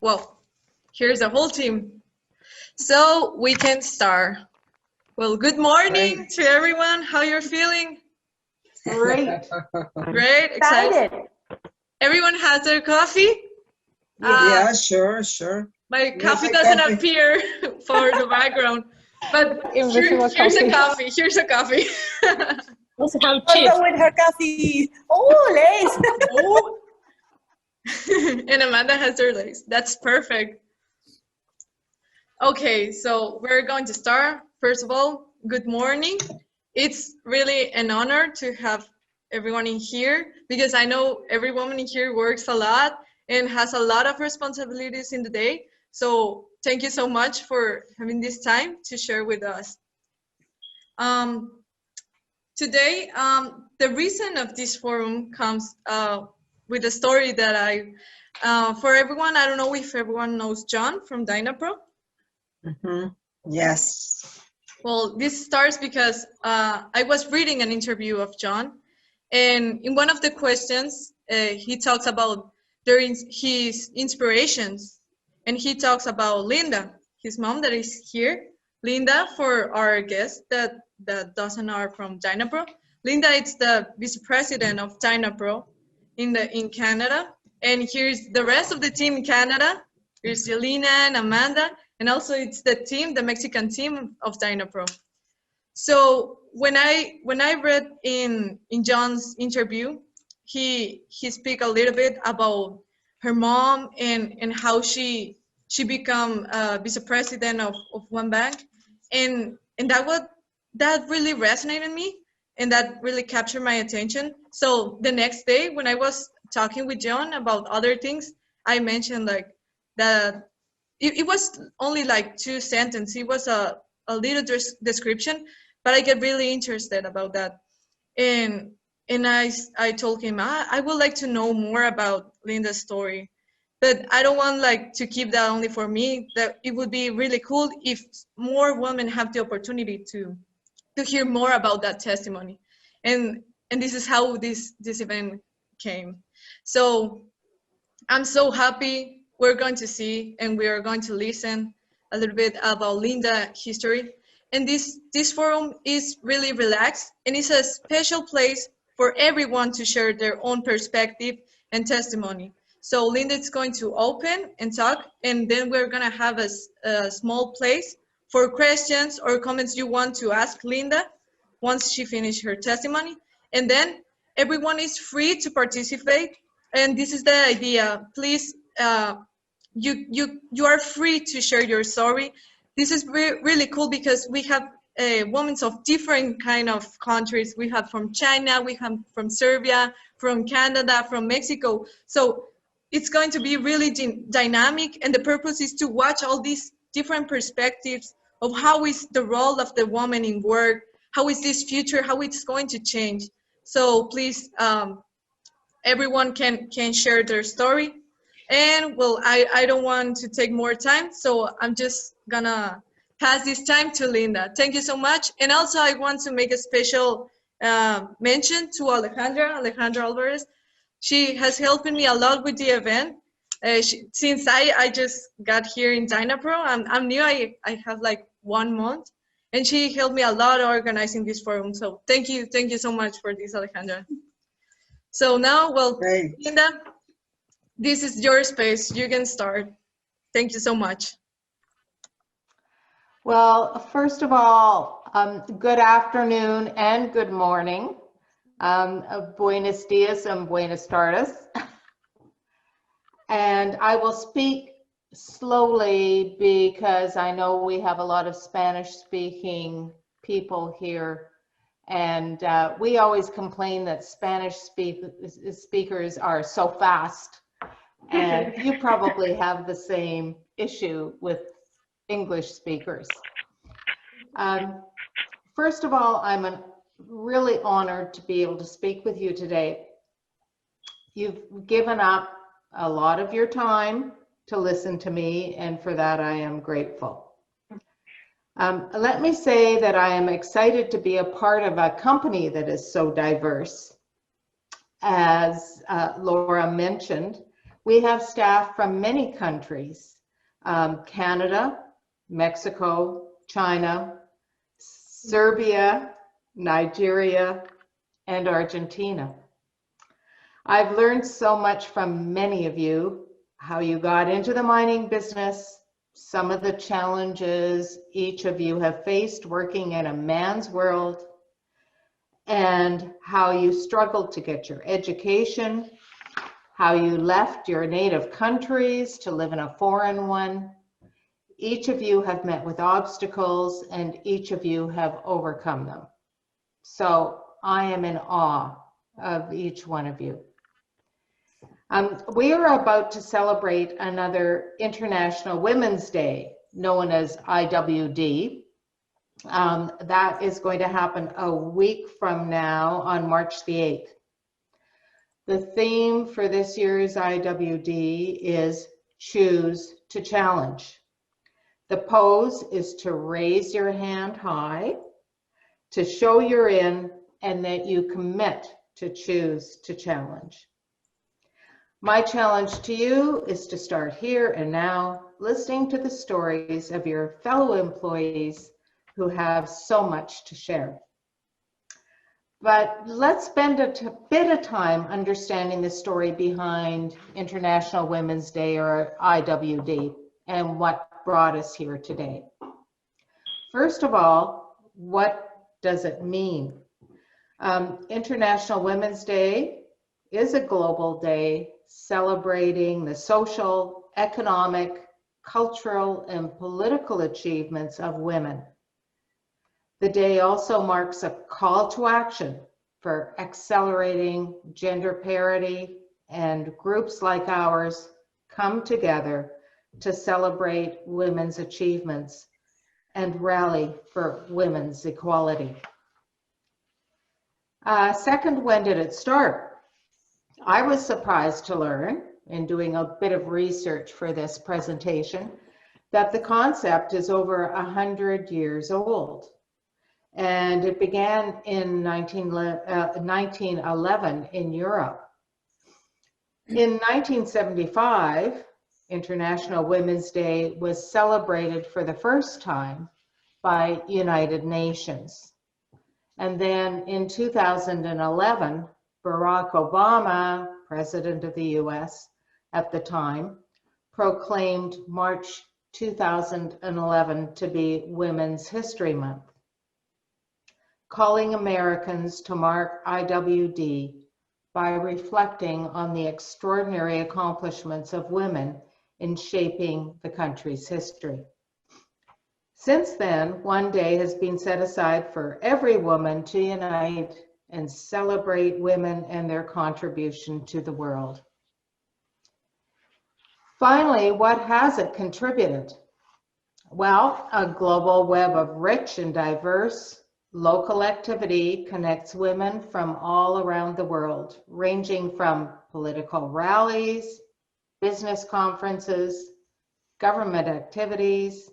well, here's the whole team. So we can start. Well, good morning to everyone. How you're feeling? Great. Great, excited. Everyone has their coffee? Yeah, sure. My coffee doesn't appear for the background, but here's a coffee. Here's a coffee. Also have chips. Also with her coffee. Oh, lace. Oh. And Amanda has her legs. That's perfect. Okay, so we're going to start. First of all, good morning. It's really an honor to have everyone in here because I know every woman in here works a lot and has a lot of responsibilities in the day. So thank you so much for having this time to share with us. Today, the reason of this forum comes with a story that for everyone, I don't know if everyone knows John from Dynapro. Yes. Well, this starts because I was reading an interview of John, and in one of the questions, he talks about his inspirations, and he talks about Lynda, his mom that is here. Lynda, for our guest that doesn't know from Dynapro, Lynda is the vice president of Dynapro in Canada, and here's the rest of the team in Canada. Here's Jelena and Amanda, and also it's the Mexican team of Dynapro. So when I read in John's interview, he speak a little bit about her mom and how she become vice president of one bank, and that really resonated me, and that really captured my attention. So the next day when I was talking with John about other things, I mentioned like that it was only like 2 sentences. It was a little description, but I get really interested about that. And I told him, I would like to know more about Lynda's story, but I don't want like to keep that only for me. That it would be really cool if more women have the opportunity to hear more about that testimony. And this is how this event came. So I'm so happy. We're going to see and we are going to listen a little bit about Lynda's history. And this forum is really relaxed, and it's a special place for everyone to share their own perspective and testimony. So Lynda is going to open and talk, and then we're going to have a small place for questions or comments you want to ask Lynda once she finishes her testimony. And then everyone is free to participate. And this is the idea. Please, you are free to share your story. This is really cool because we have women of different kind of countries. We have from China, we have from Serbia, from Canada, from Mexico. So it's going to be really dynamic, and the purpose is to watch all these different perspectives of how is the role of the woman in work, how is this future, how it's going to change. So please, everyone can share their story. And well, I don't want to take more time, so I'm just gonna pass this time to Lynda. Thank you so much. And also I want to make a special mention to Alejandra Álvarez. She has helped me a lot with the event. Since I just got here in Dynapro, I'm new, I have like 1 month, and she helped me a lot organizing this forum. So thank you so much for this, Alejandra. So now, well, Lynda, this is your space. You can start. Thank you so much. Well, first of all, good afternoon and good morning. Buenos dias and buenas tardes. And I will speak slowly because I know we have a lot of Spanish-speaking people here. And we always complain that Spanish speakers are so fast. And you probably have the same issue with English speakers. First of all, I'm really honored to be able to speak with you today. You've given up a lot of your time to listen to me, and for that I am grateful. Let me say that I am excited to be a part of a company that is so diverse. As Laura mentioned, We have staff from many countries, Canada, Mexico, China, Serbia, Nigeria, and Argentina. I've learned so much from many of you, how you got into the mining business, some of the challenges each of you have faced working in a man's world, and how you struggled to get your education, how you left your native countries to live in a foreign one. Each of you have met with obstacles and each of you have overcome them. So I am in awe of each one of you. We are about to celebrate another International Women's Day, known as IWD. That is going to happen a week from now on March the 8th. The theme for this year's IWD is Choose to Challenge. The pose is to raise your hand high, to show you're in, and that you commit to choose to challenge. My challenge to you is to start here and now, listening to the stories of your fellow employees who have so much to share. But let's spend a bit of time understanding the story behind International Women's Day, or IWD, and what brought us here today. First of all, what does it mean? International Women's Day is a global day celebrating the social, economic, cultural, and political achievements of women. The day also marks a call to action for accelerating gender parity, and groups like ours come together to celebrate women's achievements and rally for women's equality. Second, when did it start? I was surprised to learn, in doing a bit of research for this presentation, that the concept is over 100 years old. And it began in 1911 in Europe. In 1975, International Women's Day was celebrated for the first time by United Nations. And then in 2011, Barack Obama, President of the US at the time, proclaimed March 2011 to be Women's History Month, calling Americans to mark IWD by reflecting on the extraordinary accomplishments of women in shaping the country's history. Since then, one day has been set aside for every woman to unite and celebrate women and their contribution to the world. Finally, what has it contributed? Well, a global web of rich and diverse local activity connects women from all around the world, ranging from political rallies, business conferences, government activities,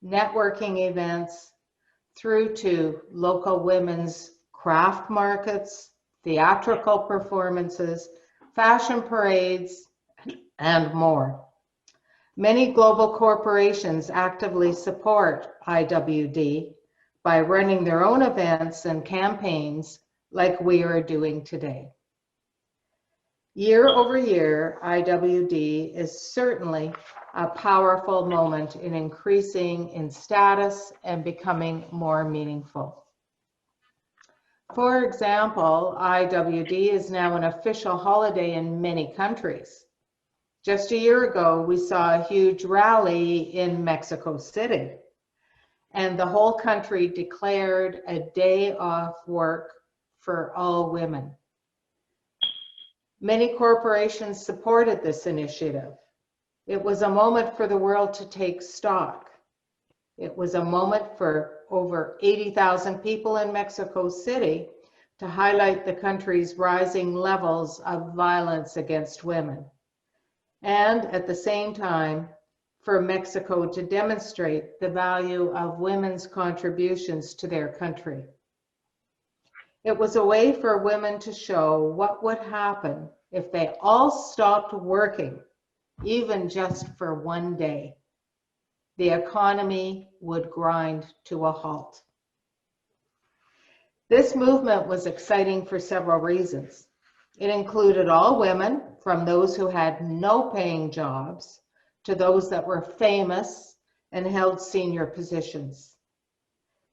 networking events, through to local women's craft markets, theatrical performances, fashion parades, and more. Many global corporations actively support IWD by running their own events and campaigns like we are doing today. Year over year, IWD is certainly a powerful moment in increasing in status and becoming more meaningful. For example, IWD is now an official holiday in many countries. Just a year ago, we saw a huge rally in Mexico City, and the whole country declared a day off work for all women. Many corporations supported this initiative. It was a moment for the world to take stock. It was a moment for over 80,000 people in Mexico City to highlight the country's rising levels of violence against women. And at the same time, for Mexico to demonstrate the value of women's contributions to their country. It was a way for women to show what would happen if they all stopped working even just for one day, the economy would grind to a halt. This movement was exciting for several reasons. It included all women, from those who had no paying jobs to those that were famous and held senior positions.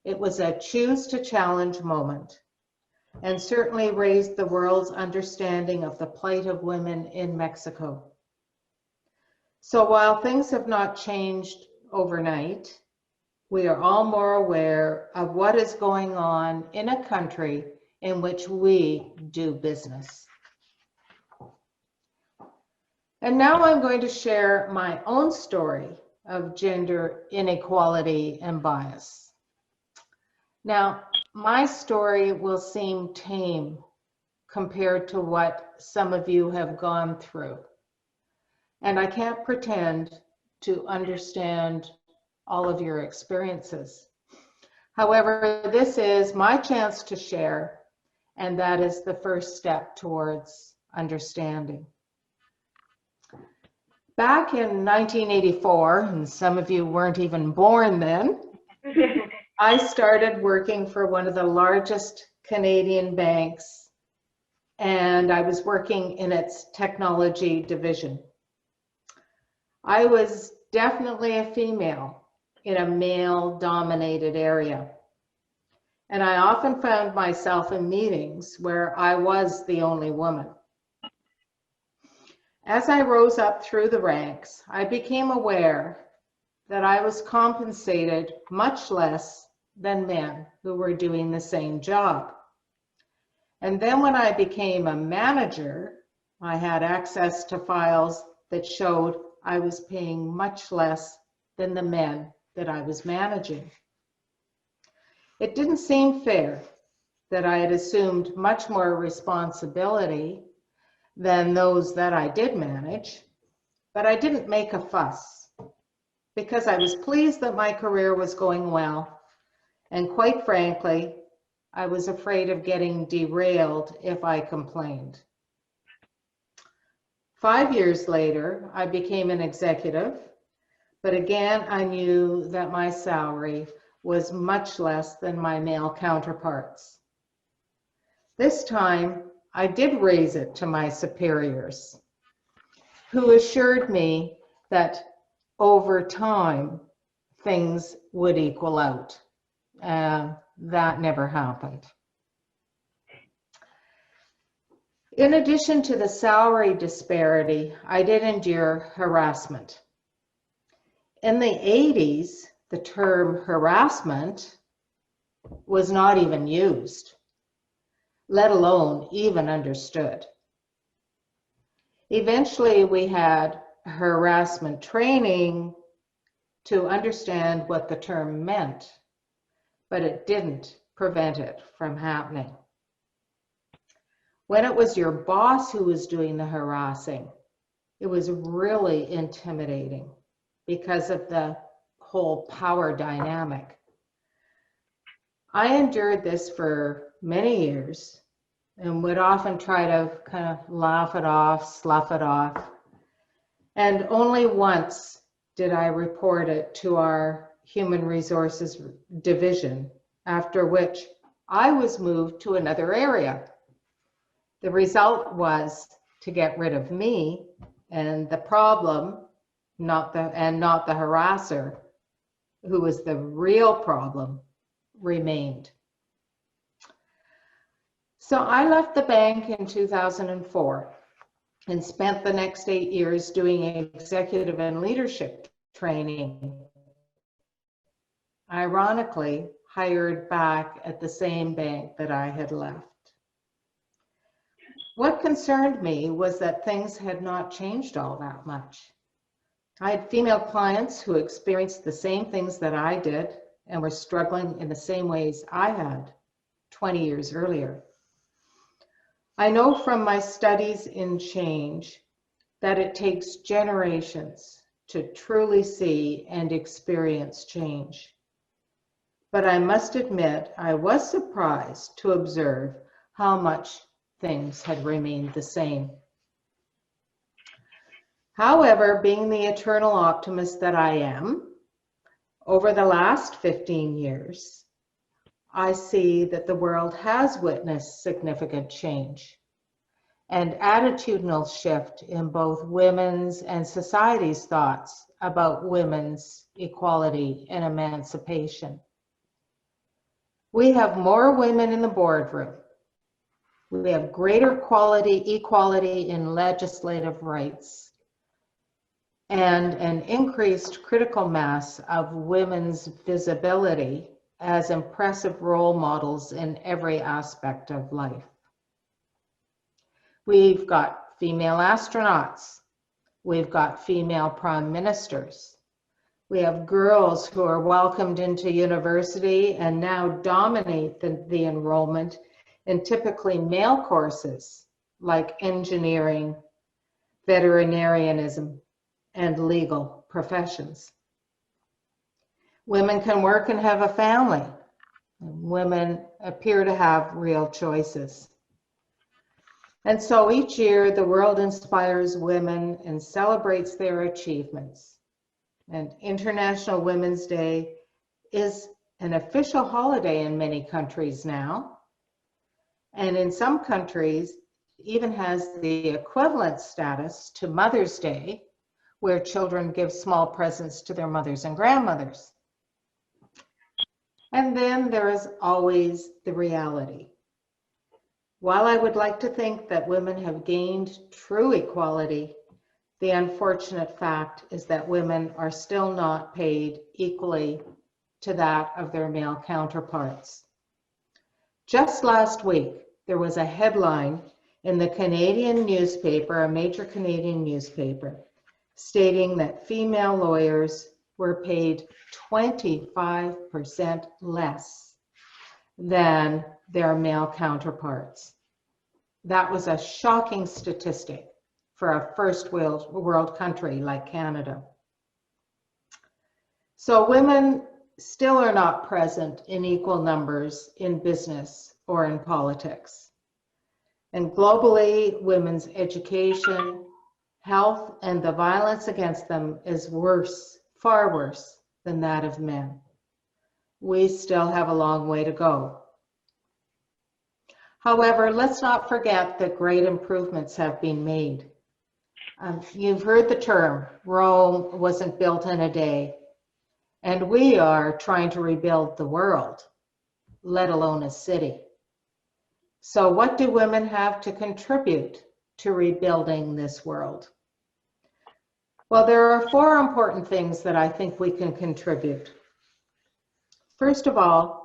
It was a choose to challenge moment, and certainly raised the world's understanding of the plight of women in Mexico. So while things have not changed overnight, we are all more aware of what is going on in a country in which we do business. And now I'm going to share my own story of gender inequality and bias. Now, my story will seem tame compared to what some of you have gone through. And I can't pretend to understand all of your experiences. However, this is my chance to share, and that is the first step towards understanding. Back in 1984, and some of you weren't even born then, I started working for one of the largest Canadian banks, and I was working in its technology division. I was definitely a female in a male-dominated area, and I often found myself in meetings where I was the only woman. As I rose up through the ranks, I became aware that I was compensated much less than men who were doing the same job. And then when I became a manager, I had access to files that showed I was paying much less than the men that I was managing. It didn't seem fair that I had assumed much more responsibility than those that I did manage, but I didn't make a fuss because I was pleased that my career was going well, and quite frankly, I was afraid of getting derailed if I complained. 5 years later, I became an executive, but again, I knew that my salary was much less than my male counterparts. This time, I did raise it to my superiors, who assured me that over time, things would equal out. That never happened. In addition to the salary disparity, I did endure harassment. In the 80s, the term harassment was not even used, let alone even understood. Eventually, we had harassment training to understand what the term meant, but it didn't prevent it from happening. When it was your boss who was doing the harassing, it was really intimidating because of the whole power dynamic. I endured this for many years and would often try to kind of laugh it off, slough it off. And only once did I report it to our Human Resources Division, after which I was moved to another area. The result was to get rid of me, and the problem, not the harasser, who was the real problem, remained. So I left the bank in 2004 and spent the next 8 years doing executive and leadership training. Ironically, hired back at the same bank that I had left. What concerned me was that things had not changed all that much. I had female clients who experienced the same things that I did and were struggling in the same ways I had 20 years earlier. I know from my studies in change that it takes generations to truly see and experience change. But I must admit, I was surprised to observe how much things had remained the same. However, being the eternal optimist that I am, over the last 15 years, I see that the world has witnessed significant change and attitudinal shift in both women's and society's thoughts about women's equality and emancipation. We have more women in the boardroom. We have greater equality in legislative rights, and an increased critical mass of women's visibility as impressive role models in every aspect of life. We've got female astronauts. We've got female prime ministers. We have girls who are welcomed into university and now dominate the enrollment in typically male courses like engineering, veterinarianism, and legal professions. Women can work and have a family. Women appear to have real choices. And so each year, the world inspires women and celebrates their achievements. And International Women's Day is an official holiday in many countries now. And in some countries, even has the equivalent status to Mother's Day, where children give small presents to their mothers and grandmothers. And then there is always the reality. While I would like to think that women have gained true equality, the unfortunate fact is that women are still not paid equally to that of their male counterparts. Just last week, there was a headline in the Canadian newspaper, a major Canadian newspaper, stating that female lawyers were paid 25% less than their male counterparts. That was a shocking statistic for a first world country like Canada. So women still are not present in equal numbers in business or in politics. And globally, women's education, health, and the violence against them is worse, far worse than that of men. We still have a long way to go. However, let's not forget that great improvements have been made. You've heard the term, Rome wasn't built in a day. And we are trying to rebuild the world, let alone a city. So what do women have to contribute to rebuilding this world? Well, there are 4 important things that I think we can contribute. First of all,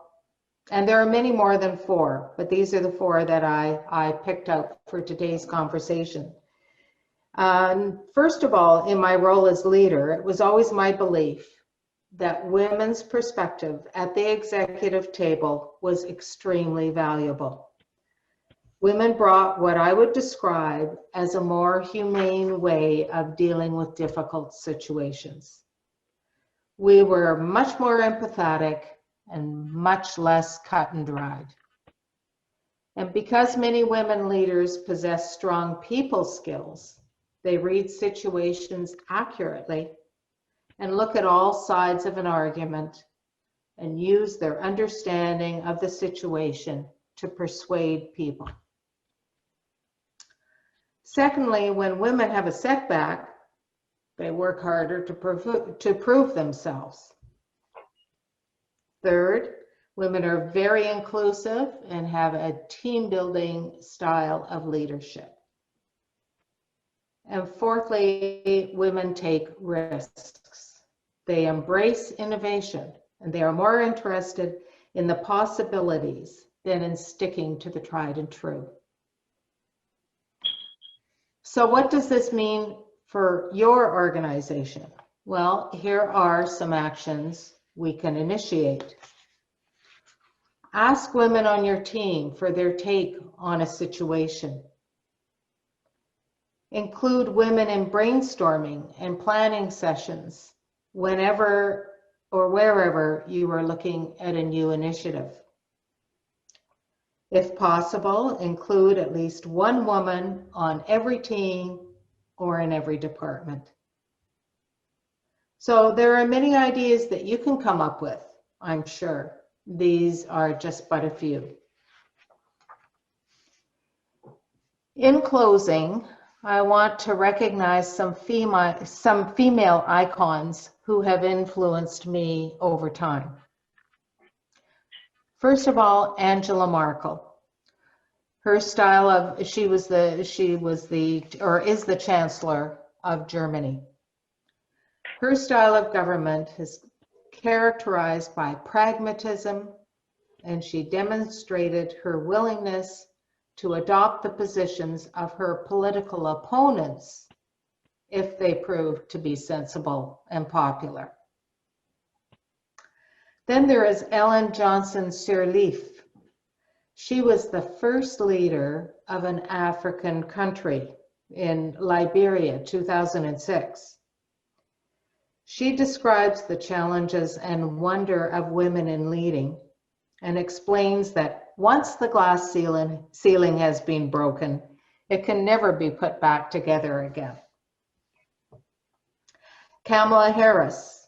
and there are many more than 4, but these are the 4 that I picked out for today's conversation. First of all, in my role as leader, it was always my belief that women's perspective at the executive table was extremely valuable. Women brought what I would describe as a more humane way of dealing with difficult situations. We were much more empathetic and much less cut and dried. And because many women leaders possess strong people skills, they read situations accurately and look at all sides of an argument and use their understanding of the situation to persuade people. Secondly, when women have a setback, they work harder to prove themselves. Third, women are very inclusive and have a team-building style of leadership. And fourthly, women take risks. They embrace innovation, and they are more interested in the possibilities than in sticking to the tried and true. So what does this mean for your organization? Well, here are some actions we can initiate. Ask women on your team for their take on a situation. Include women in brainstorming and planning sessions whenever or wherever you are looking at a new initiative. If possible, include at least one woman on every team or in every department. So there are many ideas that you can come up with, I'm sure. These are just but a few. In closing, I want to recognize some female icons who have influenced me over time. First of all, Angela Markle. Her style of, she is the Chancellor of Germany. Her style of government is characterized by pragmatism, and she demonstrated her willingness to adopt the positions of her political opponents if they proved to be sensible and popular. Then there is Ellen Johnson Sirleaf. She was the first leader of an African country in Liberia, 2006. She describes the challenges and wonder of women in leading and explains that once the glass ceiling has been broken, it can never be put back together again. Kamala Harris,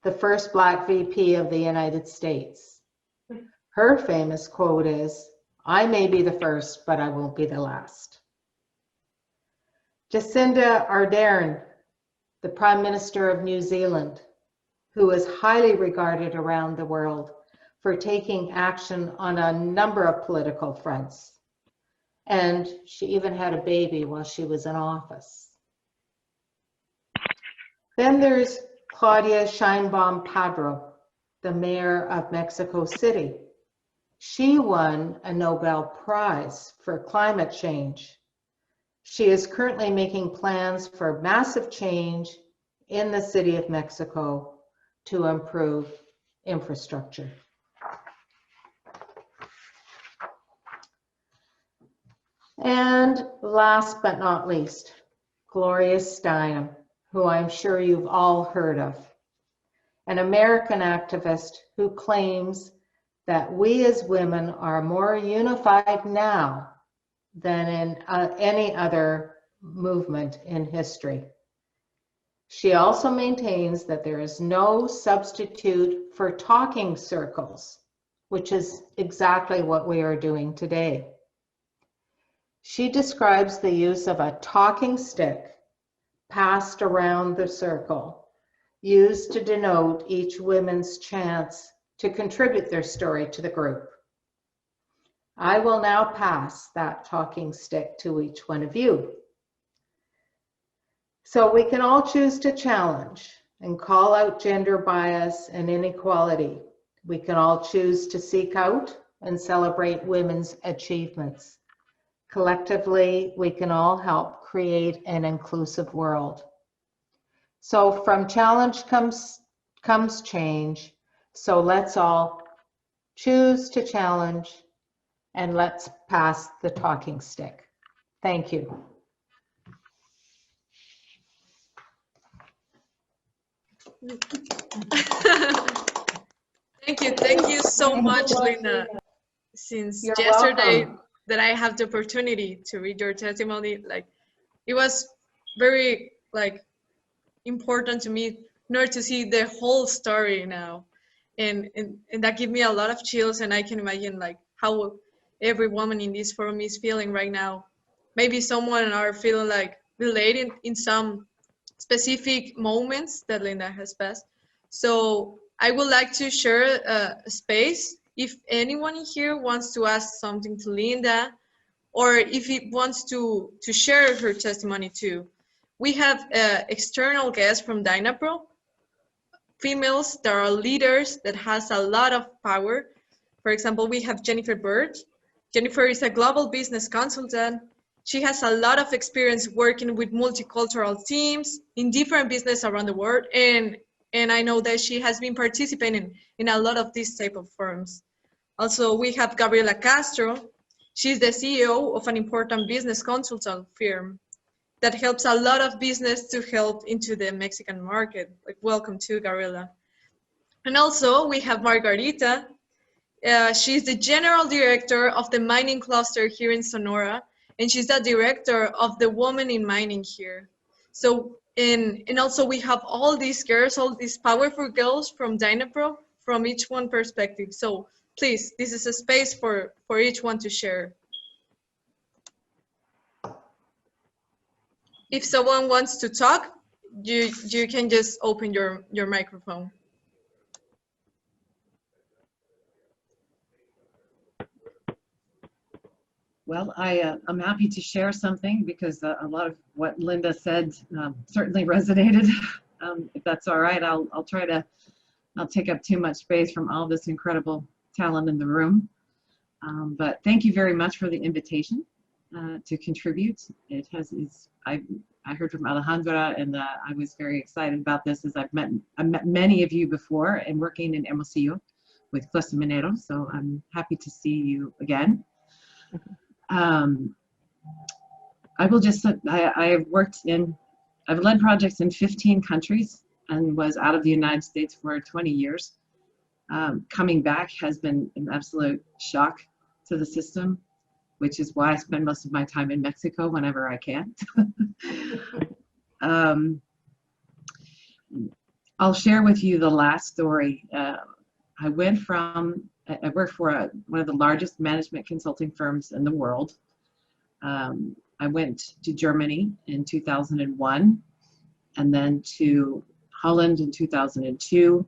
the first Black VP of the United States. Her famous quote is, "I may be the first, but I won't be the last." Jacinda Ardern, the Prime Minister of New Zealand, who is highly regarded around the world for taking action on a number of political fronts. And she even had a baby while she was in office. Then there's Claudia Sheinbaum Padro, the mayor of Mexico City. She won a Nobel Prize for climate change. She is currently making plans for massive change in the city of Mexico to improve infrastructure. And last but not least, Gloria Steinem, who I'm sure you've all heard of, an American activist who claims that we as women are more unified now than in any other movement in history. She also maintains that there is no substitute for talking circles, which is exactly what we are doing today. She describes the use of a talking stick passed around the circle, used to denote each woman's chance to contribute their story to the group. I will now pass that talking stick to each one of you. So we can all choose to challenge and call out gender bias and inequality. We can all choose to seek out and celebrate women's achievements. Collectively, we can all help create an inclusive world. So from challenge comes change. So let's all choose to challenge, and let's pass the talking stick. Thank you. Thank you so much, Lynda. Since You're yesterday welcome. that I have the opportunity to read your testimony, like it was very important to me in order to see the whole story now, and that gave me a lot of chills, and I can imagine like how every woman in this forum is feeling right now. Maybe someone are feeling like related in some specific moments that Lynda has passed. So I would like to share a space if anyone here wants to ask something to Lynda, or if he wants to share her testimony too. We have external guests from Dynapro, females that are leaders that has a lot of power. For example, we have Jennifer Burge. Jennifer is a global business consultant. She has a lot of experience working with multicultural teams in different business around the world, and I know that she has been participating in a lot of these type of firms. Also, we have Gabriela Castro. She's the CEO of an important business consultant firm that helps a lot of business to help into the Mexican market. Like, welcome to Gabriela. And also we have Margarita. She's the general director of the mining cluster here in Sonora, and she's the director of the Women in Mining here. So, and also we have all these girls, all these powerful girls from Dynapro, from each one perspective. So please, this is a space for each one to share. If someone wants to talk, you can just open your microphone. Well, I'm happy to share something because a lot of what Lynda said certainly resonated. If that's all right, I'll try to not take up too much space from all this incredible talent in the room. But thank you very much for the invitation to contribute. I heard from Alejandra, and I was very excited about this, as I've met many of you before and working in Hermosillo with Clúster Minero. So I'm happy to see you again. I've led projects in 15 countries and was out of the United States for 20 years. Coming back has been an absolute shock to the system, which is why I spend most of my time in Mexico whenever I can. I'll share with you the last story. I worked for one of the largest management consulting firms in the world. I went to Germany in 2001, and then to Holland in 2002,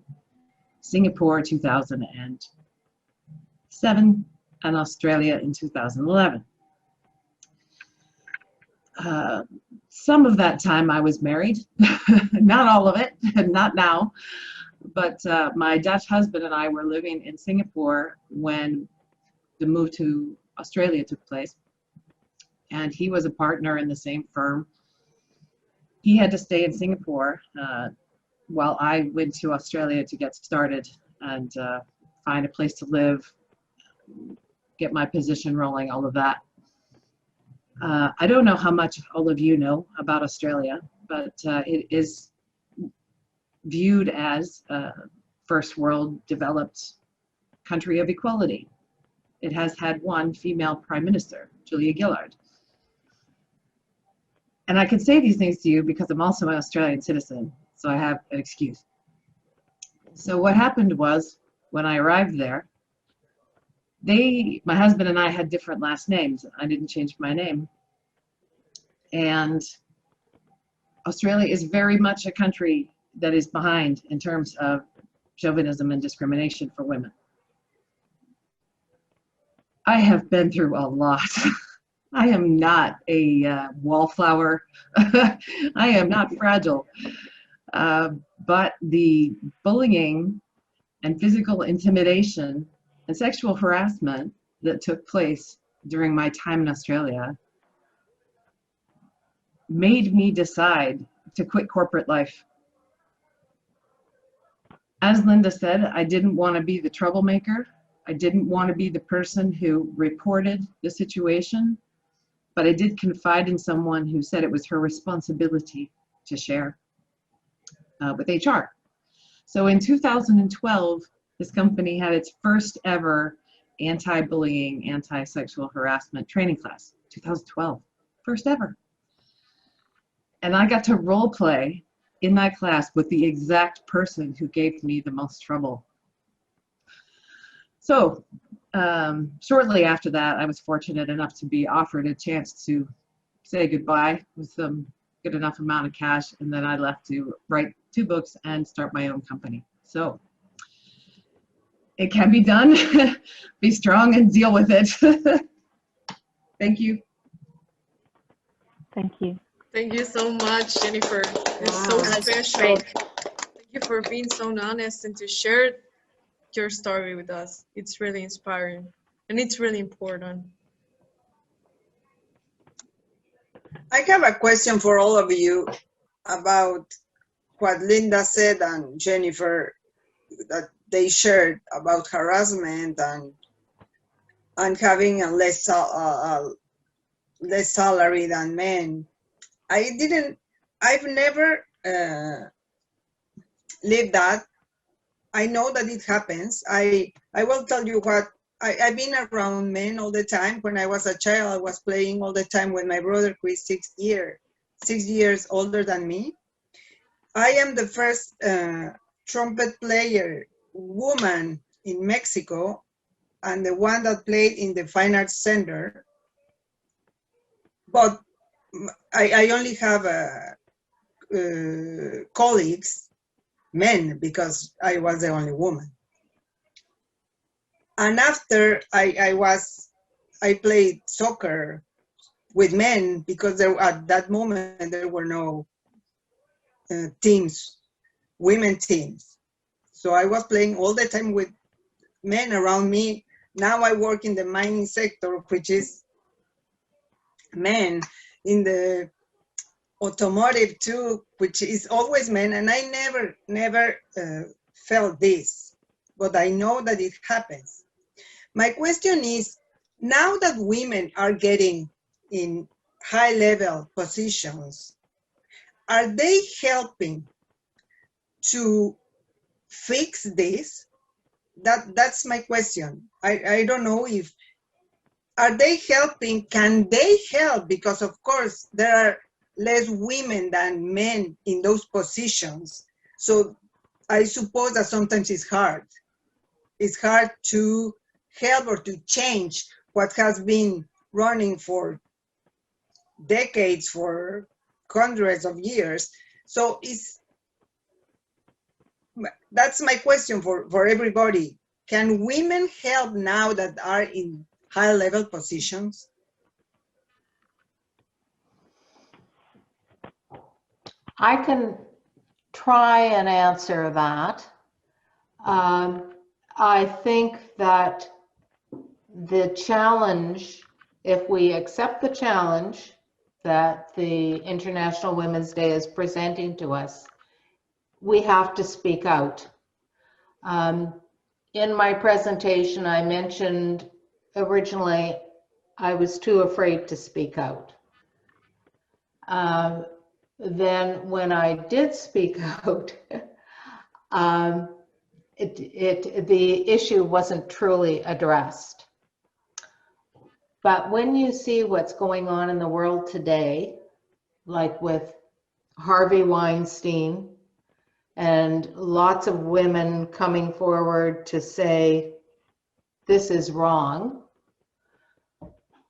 Singapore 2007, and Australia in 2011. Some of that time I was married, not all of it, not now. But my Dutch husband and I were living in Singapore when the move to Australia took place. And he was a partner in the same firm. He had to stay in Singapore while I went to Australia to get started and find a place to live, get my position rolling, all of that. I don't know how much all of you know about Australia, but it is viewed as a first world developed country of equality. It has had one female prime minister, Julia Gillard. And I can say these things to you because I'm also an Australian citizen, so I have an excuse. So what happened was, when I arrived there, my husband and I had different last names. I didn't change my name. And Australia is very much a country that is behind in terms of chauvinism and discrimination for women. I have been through a lot. I am not a wallflower. I am not fragile. But the bullying and physical intimidation and sexual harassment that took place during my time in Australia made me decide to quit corporate life. As Lynda said, I didn't want to be the troublemaker. I didn't want to be the person who reported the situation, but I did confide in someone who said it was her responsibility to share with HR. So in 2012, this company had its first ever anti-bullying, anti-sexual harassment training class. 2012, first ever. And I got to role play in that class with the exact person who gave me the most trouble. So shortly after that, I was fortunate enough to be offered a chance to say goodbye with some good enough amount of cash, and then I left to write 2 books and start my own company. So it can be done. Be strong and deal with it. Thank you. Thank you. Thank you so much, Jennifer. It's so special. Thank you for being so honest and to share your story with us. It's really inspiring and it's really important. I have a question for all of you about what Lynda said and Jennifer, that they shared about harassment and having a less salary than men. I've never lived that. I know that it happens. I will tell you what I've been around men all the time. When I was a child, I was playing all the time with my brother, who is 6 years older than me. I am the first trumpet player woman in Mexico, and the one that played in the Fine Arts Center. But I only have colleagues, men, because I was the only woman. And after I played soccer with men, because at that moment there were no teams, women teams. So I was playing all the time with men around me. Now I work in the mining sector, which is men, in the automotive too, which is always men, and I never felt this, but I know that it happens. My question is, now that women are getting in high-level positions, are they helping to fix this? That's my question. I don't know if, are they helping? Can they help? Because of course there are less women than men in those positions. So I suppose that sometimes it's hard. It's hard to help or to change what has been running for decades, for hundreds of years. So that's my question for everybody. Can women help now that are in high-level positions? I can try and answer that. I think that the challenge, if we accept the challenge that the International Women's Day is presenting to us, we have to speak out. In my presentation, I mentioned originally I was too afraid to speak out. Then when I did speak out, the issue wasn't truly addressed. But when you see what's going on in the world today, like with Harvey Weinstein, and lots of women coming forward to say, this is wrong,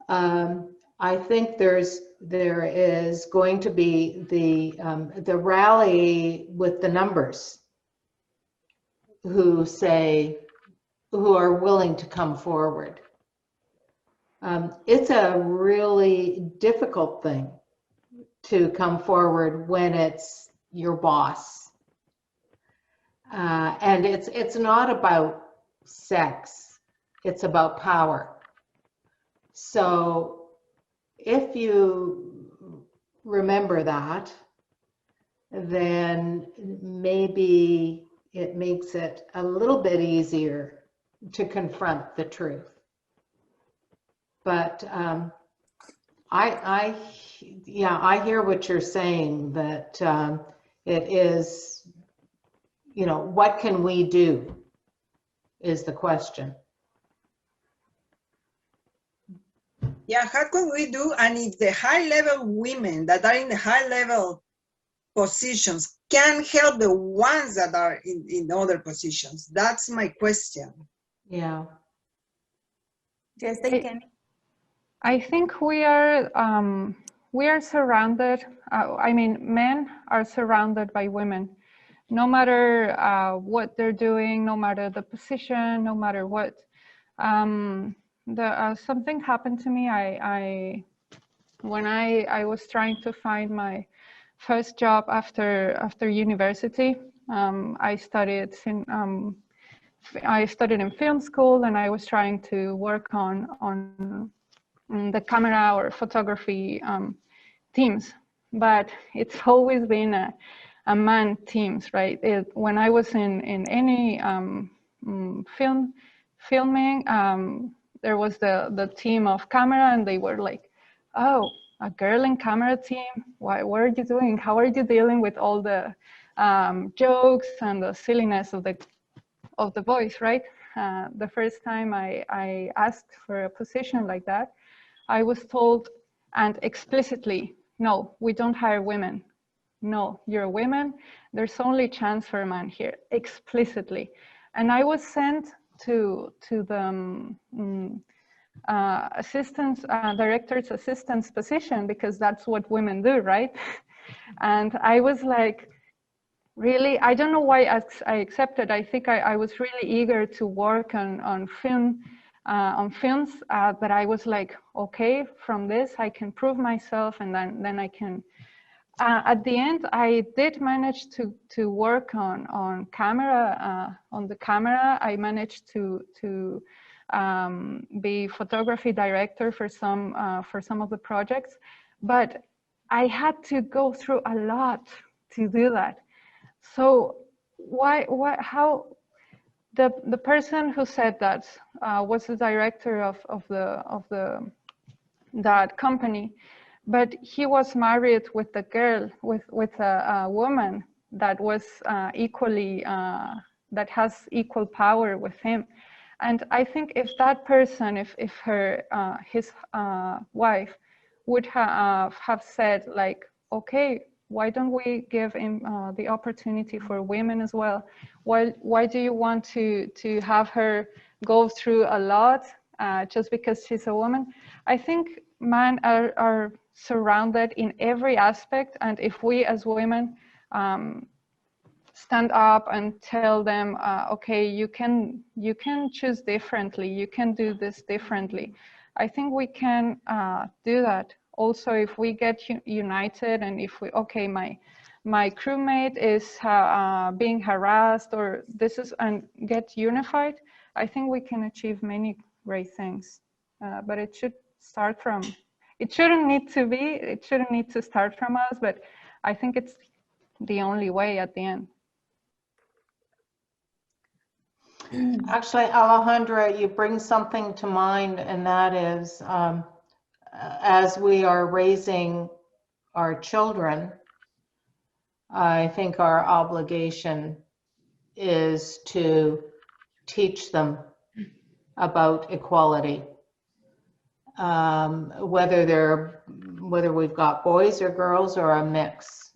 I think there is going to be the rally with the numbers who are willing to come forward. It's a really difficult thing to come forward when it's your boss. And it's not about sex, it's about power. So if you remember that, then maybe it makes it a little bit easier to confront the truth. But I hear what you're saying, that it is, what can we do is the question. Yeah, how can we do? And if the high-level women that are in the high-level positions can help the ones that are in other positions, that's my question. Yeah. Yes, they can. I think we are surrounded. Men are surrounded by women. No matter what they're doing, no matter the position, no matter what. Something happened to me. When I was trying to find my first job after university. I studied in film school, and I was trying to work on the camera or photography teams, but it's always been a man teams, right? When I was in any filming, there was the team of camera, and they were like, oh, a girl in camera team, what are you doing? How are you dealing with all the jokes and the silliness of the voice, right? the first time I asked for a position like that, I was told, and explicitly, no, we don't hire women. No, you're women. There's only chance for a man here, explicitly. And I was sent to the director's assistant's position because that's what women do, right? And I was like, really, I don't know why I accepted. I think I was really eager to work on films, but I was like, okay, from this I can prove myself, and then I can. At the end, I did manage to work on camera, on the camera. I managed to be photography director for some of the projects, but I had to go through a lot to do that. So how the person who said that was the director of that company, but he was married with a girl, with a woman that was equally that has equal power with him. And I think if that person, if his wife would have said like, okay, why don't we give him the opportunity for women as well? Why do you want to have her go through a lot just because she's a woman? I think men are surrounded in every aspect, and if we as women stand up and tell them, okay, you can choose differently, you can do this differently, I think we can do that. Also, if we get united, and if we, okay, my crewmate is being harassed, or this is, and get unified, I think we can achieve many great things. But it should start from, it shouldn't need to start from us, but I think it's the only way at the end. Actually, Alejandra, you bring something to mind, and that is, as we are raising our children, I think our obligation is to teach them about equality. Whether we've got boys or girls or a mix,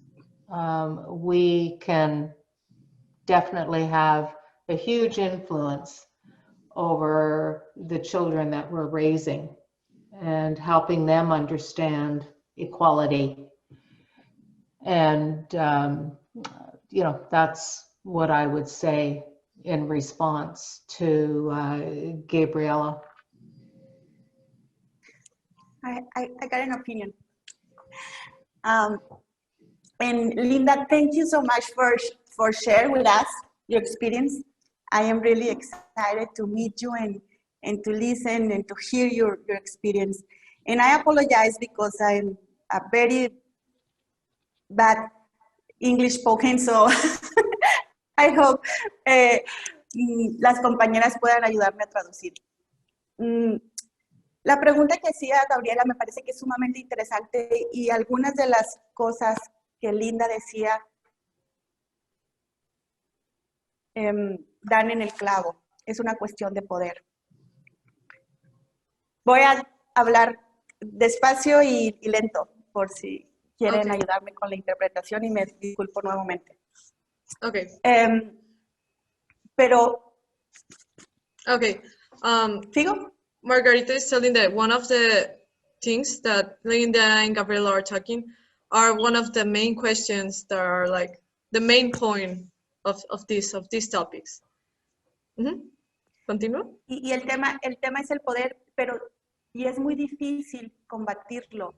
we can definitely have a huge influence over the children that we're raising and helping them understand equality. And, you know, that's what I would say in response to Gabriela. I got an opinion. And Lynda, thank you so much for sharing with us your experience. I am really excited to meet you and to listen and to hear your experience. And I apologize because I'm a very bad English spoken, so I hope las compañeras puedan ayudarme a traducir. La pregunta que hacía Gabriela me parece que es sumamente interesante, y algunas de las cosas que Lynda decía dan en el clavo. Es una cuestión de poder. Voy a hablar despacio y lento, por si quieren ayudarme con la interpretación, y me disculpo nuevamente. Okay. Pero... Okay. ¿Sigo? Margarita is telling that one of the things that Lynda and Gabriela are talking are one of the main questions that are like the main point of these topics. ¿Continúa? Y el tema es el poder, pero y es muy difícil combatirlo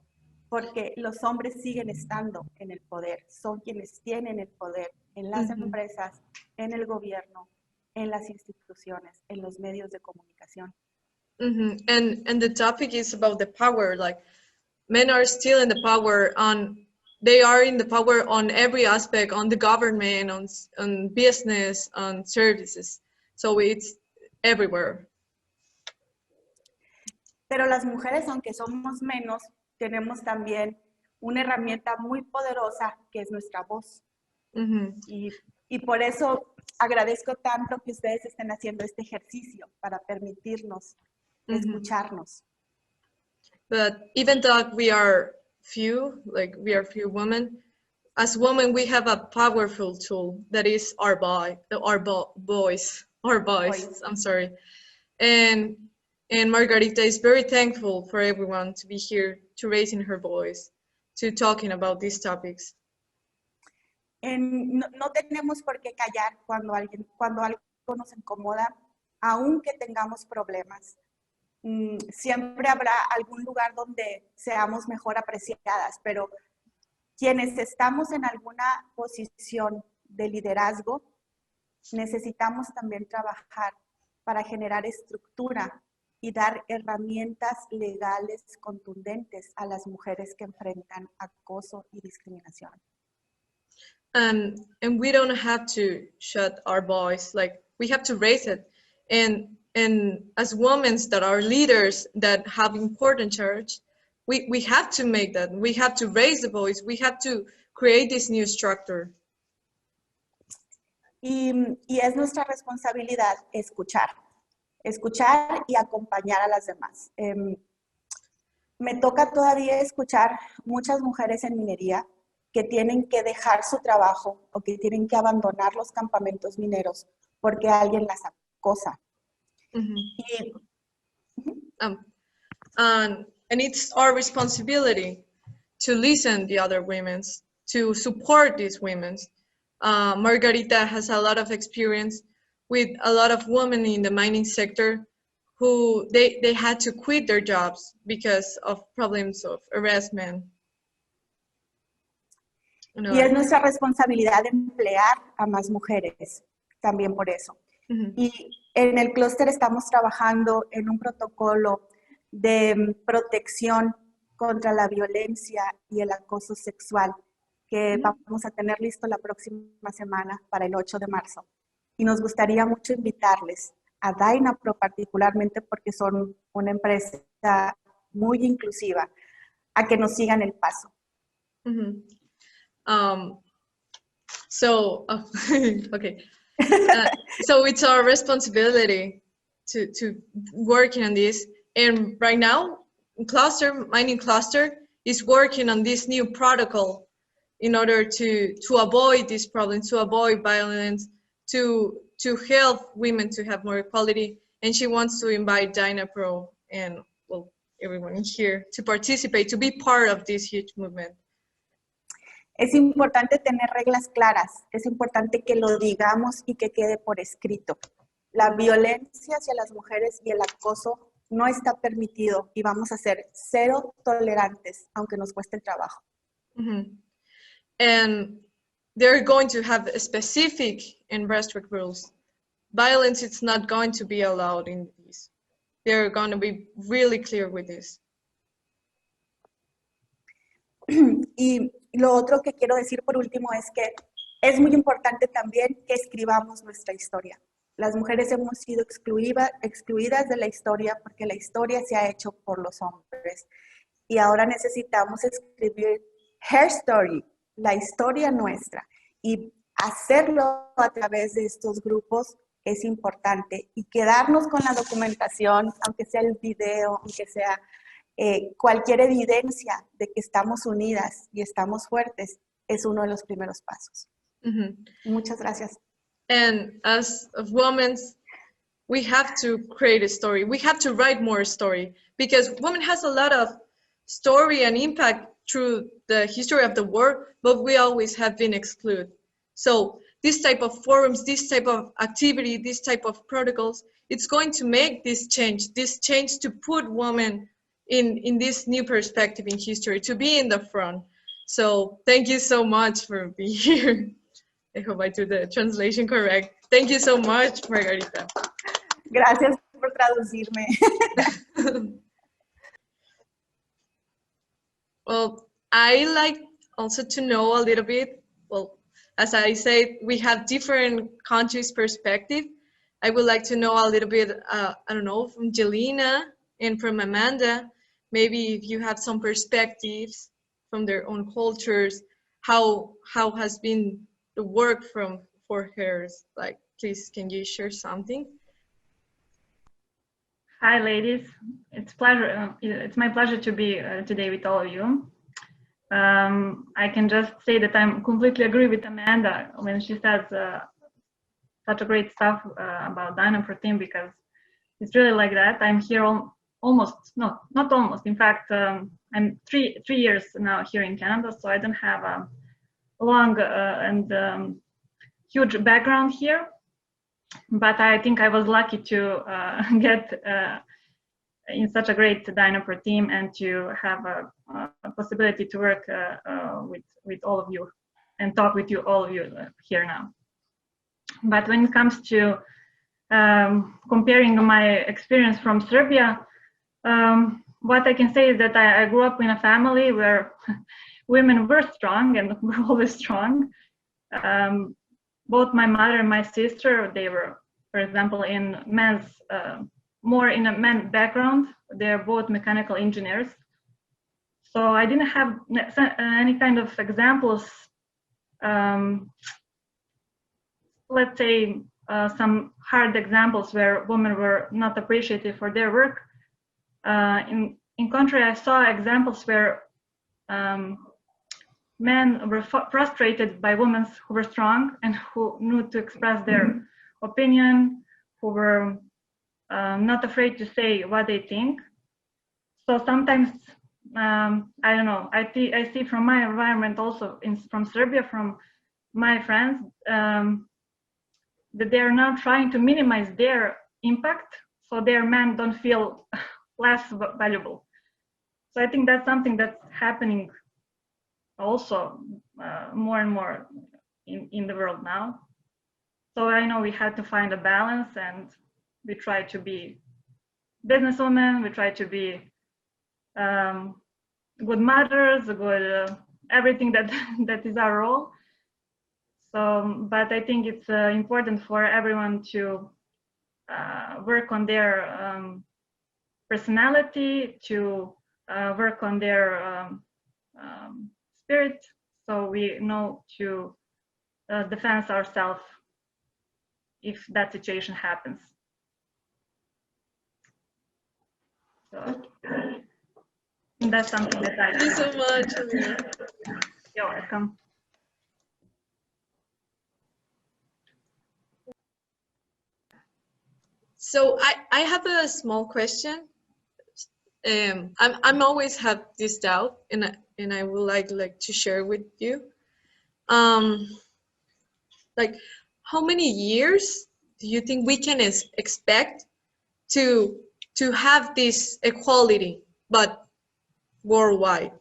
porque los hombres siguen estando en el poder, son quienes tienen el poder en las empresas, en el gobierno, en las instituciones, en los medios de comunicación. And the topic is about the power. Like, men are still in the power, they are in the power on every aspect, on the government, on business, on services. So it's everywhere. Pero las mujeres, aunque somos menos, tenemos también una herramienta muy poderosa que es nuestra voz. Y por eso agradezco tanto que ustedes estén haciendo este ejercicio para permitirnos escucharnos. But even though we are few, like we are few women, as women we have a powerful tool that is our voice. I'm sorry. And Margarita is very thankful for everyone to be here, to raising her voice, to talking about these topics. No tenemos por qué callar cuando algo nos incomoda, aunque tengamos problemas. Siempre habrá algún lugar donde seamos mejor apreciadas, pero quienes estamos en alguna posición de liderazgo, necesitamos también trabajar para generar estructura y dar herramientas legales contundentes a las mujeres que enfrentan acoso y discriminación. And we don't have to shut our voice, like we have to raise it. And as women that are leaders, that have important charge, we have to make that. We have to raise the voice. We have to create this new structure. Y es nuestra responsabilidad escuchar y acompañar a las demás. Me toca todavía escuchar muchas mujeres en minería que tienen que dejar su trabajo o que tienen que abandonar los campamentos mineros porque alguien las acosa. And it's our responsibility to listen to the other women, to support these women. Margarita has a lot of experience with a lot of women in the mining sector who they had to quit their jobs because of problems of harassment. Y es nuestra responsabilidad emplear a más mujeres, también por eso. Y en el clúster estamos trabajando en un protocolo de protección contra la violencia y el acoso sexual que vamos a tener listo la próxima semana para el 8 de marzo. Y nos gustaría mucho invitarles a Dynapro particularmente porque son una empresa muy inclusiva, a que nos sigan el paso. Okay. So it's our responsibility to working on this. And right now, Mining Clúster is working on this new protocol in order to avoid these problems, to avoid violence, to help women to have more equality. And she wants to invite Dynapro and well, everyone in here to participate, to be part of this huge movement. Es importante tener reglas claras, es importante que lo digamos y que quede por escrito. La violencia hacia las mujeres y el acoso no está permitido y vamos a ser cero tolerantes, aunque nos cueste el trabajo. And they're going to have specific and restrict rules. Violence is not going to be allowed in these. They're going to be really clear with this. Y lo otro que quiero decir por último es que es muy importante también que escribamos nuestra historia. Las mujeres hemos sido excluidas de la historia porque la historia se ha hecho por los hombres. Y ahora necesitamos escribir her story, la historia nuestra. Y hacerlo a través de estos grupos es importante. Y quedarnos con la documentación, aunque sea el video, aunque sea cualquier evidencia de que estamos unidas y estamos fuertes, es uno de los primeros pasos. Muchas gracias. And as of women, we have to create a story. We have to write more story because women has a lot of story and impact through the history of the world, but we always have been excluded. So this type of forums, this type of activity, this type of protocols, it's going to make this change to put women in this new perspective in history, to be in the front. So thank you so much for being here. I hope I do the translation correct. Thank you so much, Margarita. Gracias por traducirme. Well, I like also to know a little bit, well, as I said, we have different countries' perspective. I would like to know a little bit, I don't know, from Jelena and from Amanda, maybe if you have some perspectives from their own cultures, how has been the work from for hers. Like, please, can you share something? Hi, ladies. It's my pleasure to be today with all of you. I can just say that I completely agree with Amanda when she says such a great stuff about Dynapro team, because it's really like that. I'm here almost, no, not almost. In fact, I'm three years now here in Canada, so I don't have a long and huge background here. But I think I was lucky to get in such a great Dynapro team and to have a possibility to work with all of you and talk with all of you here now. But when it comes to comparing my experience from Serbia, what I can say is that I grew up in a family where women were strong and were always strong. Both my mother and my sister, they were, for example, in more in a men's background. They're both mechanical engineers. So I didn't have any kind of examples, let's say some hard examples where women were not appreciated for their work. In contrary, I saw examples where men were frustrated by women who were strong and who knew to express their opinion, who were not afraid to say what they think. So sometimes, I don't know, I see from my environment also from Serbia, from my friends, that they are now trying to minimize their impact so their men don't feel less valuable. So I think that's something that's happening also more and more in the world now. So I know we had to find a balance, and we try to be businesswomen, we try to be good mothers, good everything that is our role. So, but I think it's important for everyone to work on their personality, to work on their spirit, so we know to defend ourselves if that situation happens. So that's something that I. Thank you so much. You're welcome. So I have a small question. I'm always have this doubt, and I would like to share with you. Like, how many years do you think we can expect to have this equality, but worldwide?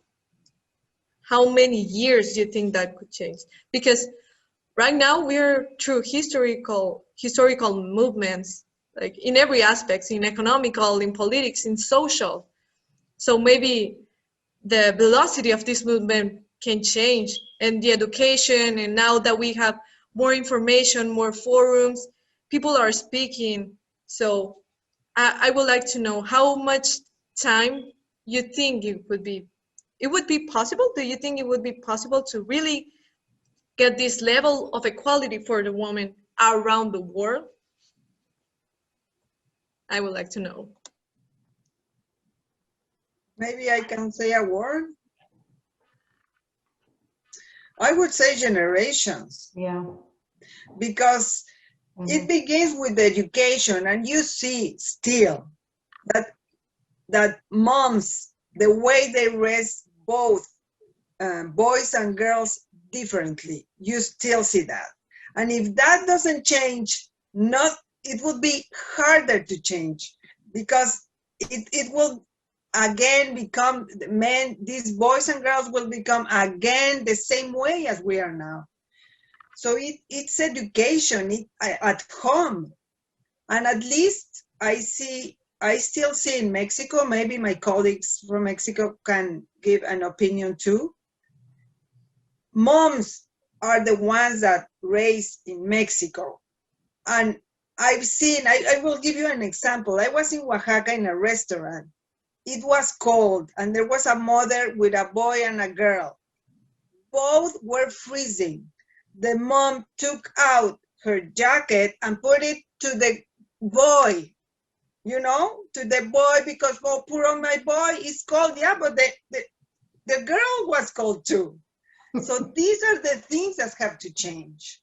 How many years do you think that could change? Because right now we're through historical movements, like in every aspect, in economical, in politics, in social. So maybe the velocity of this movement can change, and the education, and now that we have more information, more forums, people are speaking. So I would like to know how much time you think it would be possible. Do you think it would be possible to really get this level of equality for the woman around the world? I would like to know. Maybe I can say a word. I would say generations. Yeah. Because it begins with education, and you see still that moms, the way they raise both boys and girls differently, you still see that. And if that doesn't change, it would be harder to change, because it will again become these boys and girls will become again the same way as we are now. So it's education at home. And at least I still see in Mexico, maybe my colleagues from Mexico can give an opinion too. Moms are the ones that raise in Mexico. And I've seen, I will give you an example. I was in Oaxaca in a restaurant. It was cold, and there was a mother with a boy and a girl. Both were freezing. the mom took out her jacket and put it to the boy, you know, to the boy, because, oh, poor my boy is cold. Yeah, but the girl was cold too. So these are the things that have to change.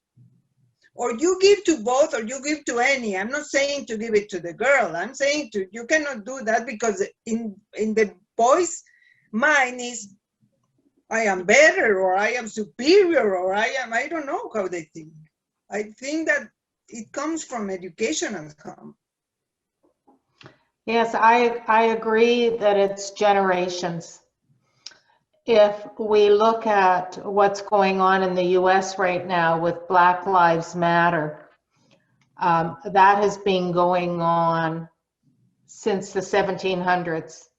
Or you give to both, or you give to any. I'm not saying to give it to the girl. I'm saying you cannot do that, because in the boy's mind is, I am better, or I am superior, or I don't know how they think. I think that it comes from education at home. Yes, I agree that it's generations. If we look at what's going on in the US right now with Black Lives Matter, that has been going on since the 1700s.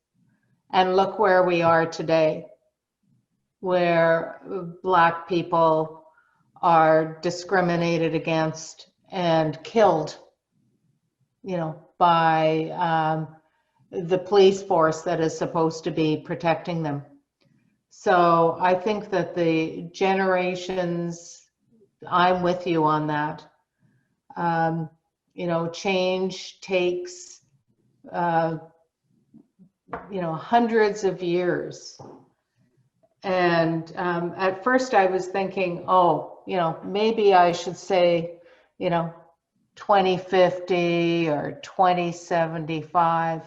And look where we are today, where Black people are discriminated against and killed, you know, by the police force that is supposed to be protecting them. So I think that the generations, I'm with you on that. You know, change takes, you know, hundreds of years. And at first I was thinking, oh, you know, maybe I should say, you know, 2050 or 2075.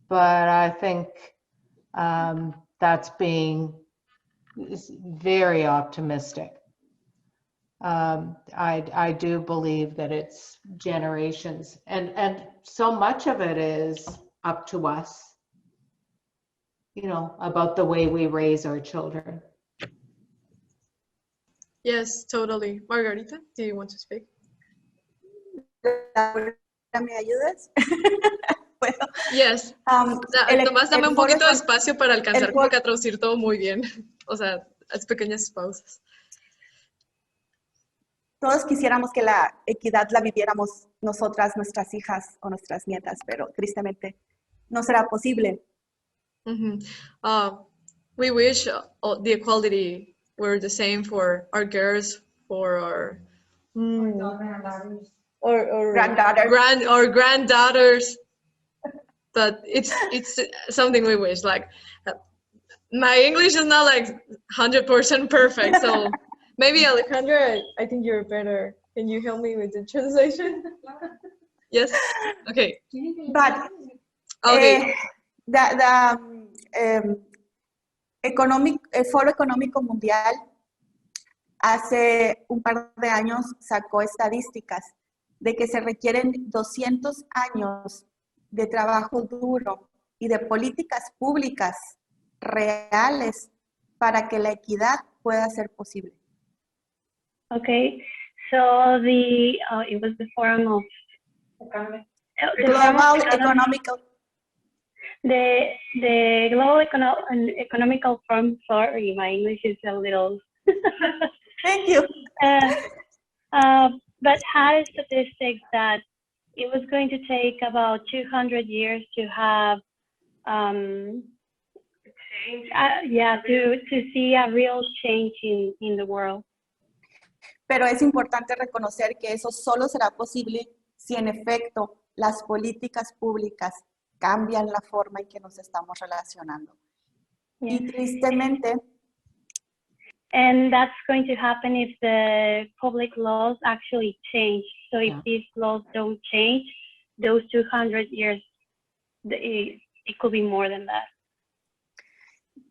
But I think that's being very optimistic. I do believe that it's generations, and so much of it is up to us, you know, about the way we raise our children. Yes, totally. Margarita, do you want to speak? ¿Me ayudas? Bueno, Yes. Tomás, dame un poquito de espacio para alcanzar como que a traducir todo muy bien. O sea, las pequeñas pausas. Todos quisiéramos que la equidad la viviéramos nosotras, nuestras hijas o nuestras nietas, pero tristemente no será posible. We wish the equality were the same for our girls, for our granddaughters, but it's something we wish. Like, my English is not like 100% perfect, so maybe Alejandra, I think you're better. Can you help me with the translation? Yes. Okay. But okay. El Foro Económico Mundial hace un par de años sacó estadísticas de que se requieren 200 años de trabajo duro y de políticas públicas reales para que la equidad pueda ser posible. Okay, so it was the Forum of Global Economical. The Global Economical Forum. Sorry, my English is a little. Thank you. But had statistics that it was going to take about 200 years to have, to see a real change in the world. Pero es importante reconocer que eso solo será posible si en efecto las políticas públicas cambian la forma en que nos estamos relacionando. Yeah. Y tristemente, and that's going to happen if the public laws actually change. So if these laws don't change, those 200 years, it could be more than that.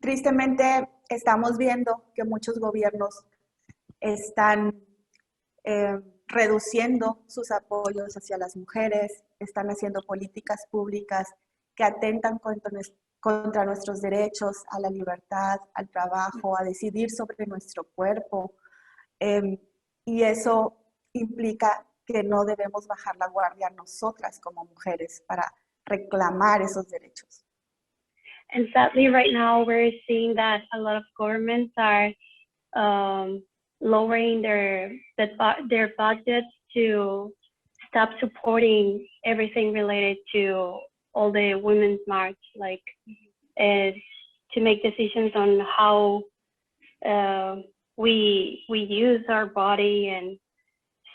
Tristemente estamos viendo que muchos gobiernos están reduciendo sus apoyos hacia las mujeres, están haciendo políticas públicas que atentan contra nuestros derechos a la libertad, al trabajo, a decidir sobre nuestro cuerpo. Y eso implica que no debemos bajar la guardia nosotras como mujeres para reclamar esos derechos. And sadly, right now, we're seeing that a lot of governments are lowering their budgets to stop supporting everything related to all the women's march, like to make decisions on how we use our body, and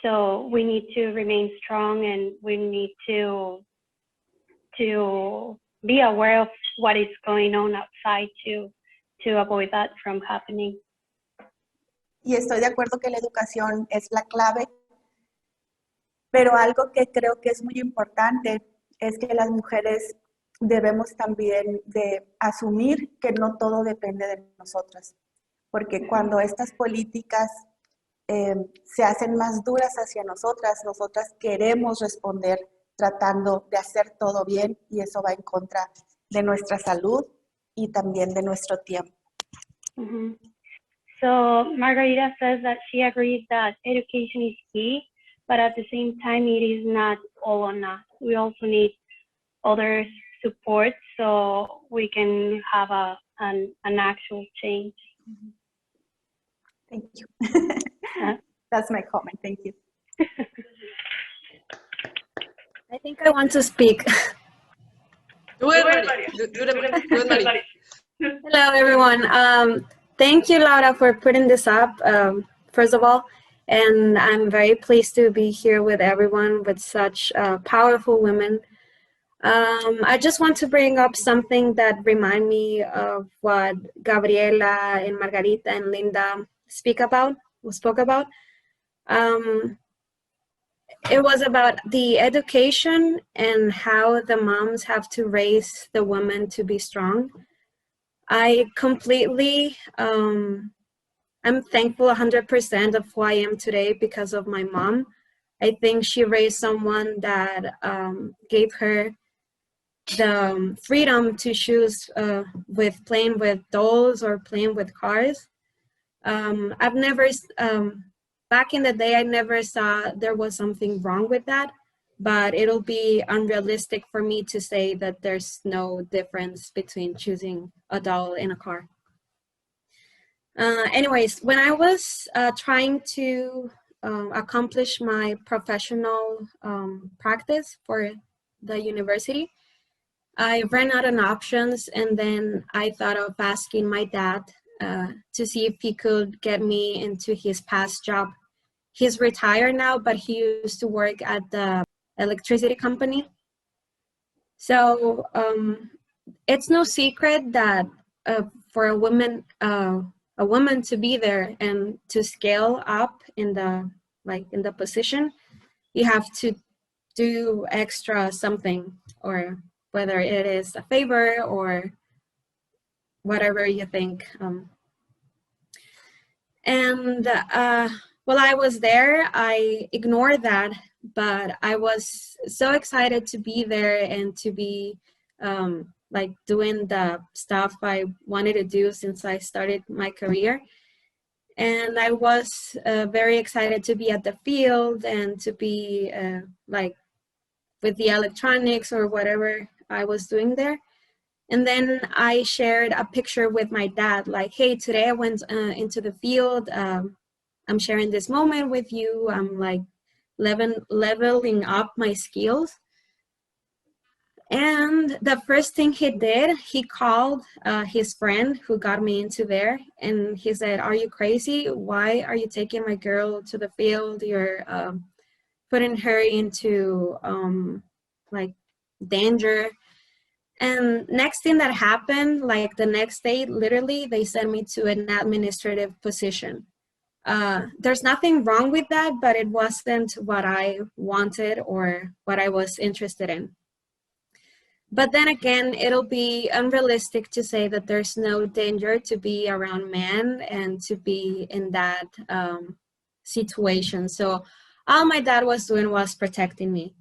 so we need to remain strong, and we need to be aware of what is going on outside to avoid that from happening. Y estoy de acuerdo que la educación es la clave, pero algo que creo que es muy importante es que las mujeres debemos también de asumir que no todo depende de nosotras, porque cuando estas políticas se hacen más duras hacia nosotras, nosotras queremos responder tratando de hacer todo bien, y eso va en contra de nuestra salud y también de nuestro tiempo. Mm-hmm. So Margarita says that she agrees that education is key, but at the same time, it is not all on us. We also need other support so we can have an actual change. Thank you. That's my comment. Thank you. I think I want to speak. Do it, Maria. Hello, everyone. Thank you, Laura, for putting this up, first of all. And I'm very pleased to be here with everyone, with such powerful women. I just want to bring up something that reminds me of what Gabriela and Margarita and Lynda spoke about. It was about the education and how the moms have to raise the women to be strong. I completely, I'm thankful 100% of who I am today because of my mom. I think she raised someone that gave her the freedom to choose with playing with dolls or playing with cars. I've never, back in the day, I never saw there was something wrong with that, but it'll be unrealistic for me to say that there's no difference between choosing a doll and a car. Anyways, when I was trying to accomplish my professional practice for the university, I ran out of options, and then I thought of asking my dad to see if he could get me into his past job. He's retired now, but he used to work at the electricity company. So it's no secret that for a woman to be there and to scale up in the position, you have to do extra something, or whether it is a favor or whatever you think. While I was there, I ignored that, but I was so excited to be there and to be doing the stuff I wanted to do since I started my career. And I was very excited to be at the field and to be with the electronics or whatever I was doing there. And then I shared a picture with my dad, like, hey, today I went into the field. I'm sharing this moment with you. I'm like leveling up my skills. And the first thing he did, he called his friend who got me into there, and he said, are you crazy? Why are you taking my girl to the field? You're putting her into danger. And next thing that happened, like the next day, literally, they sent me to an administrative position. There's nothing wrong with that, but it wasn't what I wanted or what I was interested in. But then again, it'll be unrealistic to say that there's no danger to be around men and to be in that situation. So all my dad was doing was protecting me.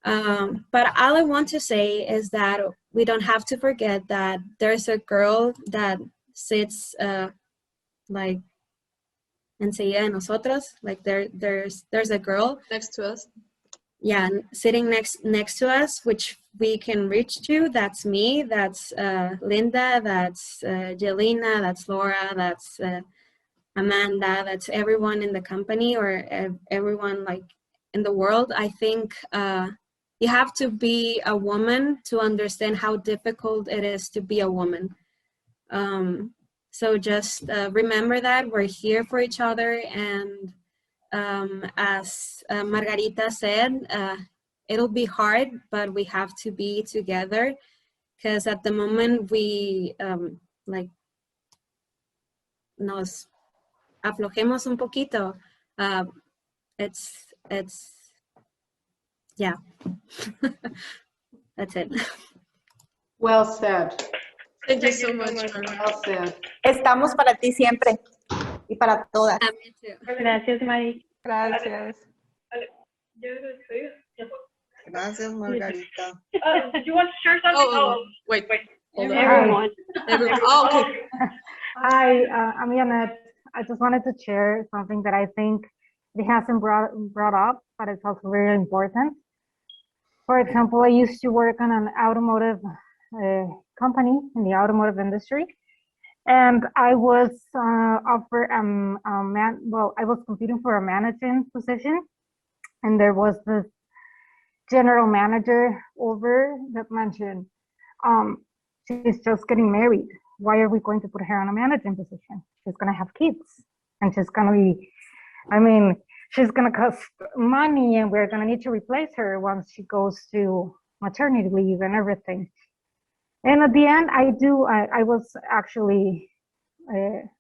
But all I want to say is that we don't have to forget that there's a girl that sits enseguida de nosotros, like there's a girl next to us. Yeah, sitting next to us, which we can reach to. That's me, that's Lynda, that's Jelena, that's Laura, that's Amanda, that's everyone in the company or everyone like in the world. I think you have to be a woman to understand how difficult it is to be a woman. So just remember that we're here for each other. And as Margarita said, it'll be hard, but we have to be together, because at the moment we like nos aflojemos un poquito. It's yeah. That's it. Well said. Thank you so much. Well said. Estamos para ti siempre y para todas. Me too. Gracias, Mari. Gracias. Gracias, Margarita. Do you want to share something? Oh, wait. Hold on. Everyone. Everyone. Oh, okay. Hi, I'm Yannett. I just wanted to share something that I think it hasn't brought up, but it's also very important. For example, I used to work on an automotive company in the automotive industry, and I was offered I was competing for a managing position, and there was this general manager over that mentioned, she's just getting married. Why are we going to put her on a managing position? She's gonna have kids, and she's gonna be, she's gonna cost money, and we're gonna need to replace her once she goes to maternity leave and everything. And at the end, I was actually